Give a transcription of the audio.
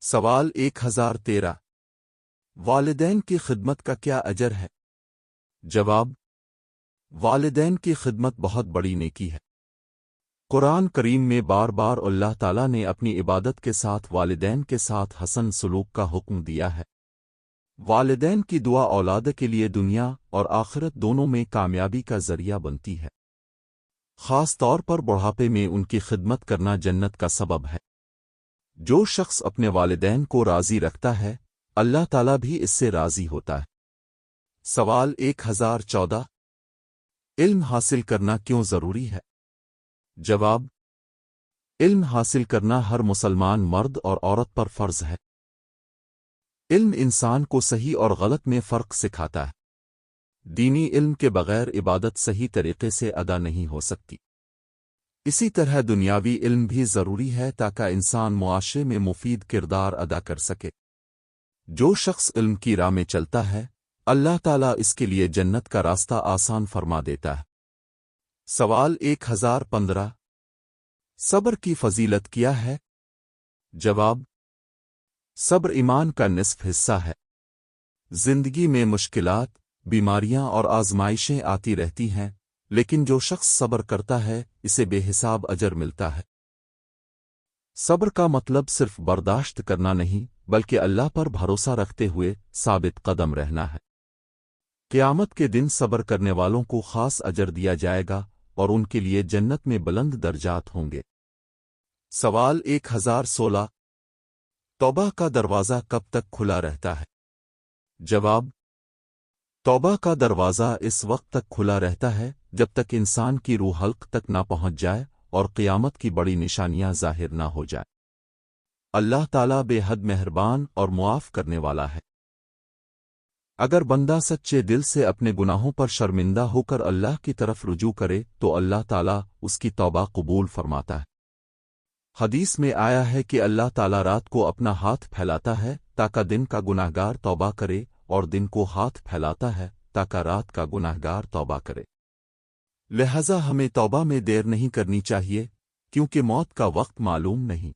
سوال 1013 والدین کی خدمت کا کیا اجر ہے؟ جواب: والدین کی خدمت بہت بڑی نیکی ہے۔ قرآن کریم میں بار بار اللہ تعالیٰ نے اپنی عبادت کے ساتھ والدین کے ساتھ حسن سلوک کا حکم دیا ہے۔ والدین کی دعا اولاد کے لیے دنیا اور آخرت دونوں میں کامیابی کا ذریعہ بنتی ہے۔ خاص طور پر بڑھاپے میں ان کی خدمت کرنا جنت کا سبب ہے۔ جو شخص اپنے والدین کو راضی رکھتا ہے، اللہ تعالیٰ بھی اس سے راضی ہوتا ہے۔ سوال 1014 علم حاصل کرنا کیوں ضروری ہے؟ جواب: علم حاصل کرنا ہر مسلمان مرد اور عورت پر فرض ہے۔ علم انسان کو صحیح اور غلط میں فرق سکھاتا ہے۔ دینی علم کے بغیر عبادت صحیح طریقے سے ادا نہیں ہو سکتی۔ اسی طرح دنیاوی علم بھی ضروری ہے تاکہ انسان معاشرے میں مفید کردار ادا کر سکے۔ جو شخص علم کی راہ میں چلتا ہے، اللہ تعالیٰ اس کے لیے جنت کا راستہ آسان فرما دیتا ہے۔ سوال 1015 صبر کی فضیلت کیا ہے؟ جواب: صبر ایمان کا نصف حصہ ہے۔ زندگی میں مشکلات، بیماریاں اور آزمائشیں آتی رہتی ہیں، لیکن جو شخص صبر کرتا ہے اسے بے حساب اجر ملتا ہے۔ صبر کا مطلب صرف برداشت کرنا نہیں بلکہ اللہ پر بھروسہ رکھتے ہوئے ثابت قدم رہنا ہے۔ قیامت کے دن صبر کرنے والوں کو خاص اجر دیا جائے گا اور ان کے لیے جنت میں بلند درجات ہوں گے۔ سوال 1016 توبہ کا دروازہ کب تک کھلا رہتا ہے؟ جواب: توبہ کا دروازہ اس وقت تک کھلا رہتا ہے جب تک انسان کی روح حلق تک نہ پہنچ جائے اور قیامت کی بڑی نشانیاں ظاہر نہ ہو جائیں۔ اللہ تعالیٰ بے حد مہربان اور معاف کرنے والا ہے۔ اگر بندہ سچے دل سے اپنے گناہوں پر شرمندہ ہو کر اللہ کی طرف رجوع کرے تو اللہ تعالیٰ اس کی توبہ قبول فرماتا ہے۔ حدیث میں آیا ہے کہ اللہ تعالیٰ رات کو اپنا ہاتھ پھیلاتا ہے تاکہ دن کا گناہگار توبہ کرے، اور دن کو ہاتھ پھیلاتا ہے تاکہ رات کا گناہگار توبہ کرے۔ لہذا ہمیں توبہ میں دیر نہیں کرنی چاہیے، کیونکہ موت کا وقت معلوم نہیں۔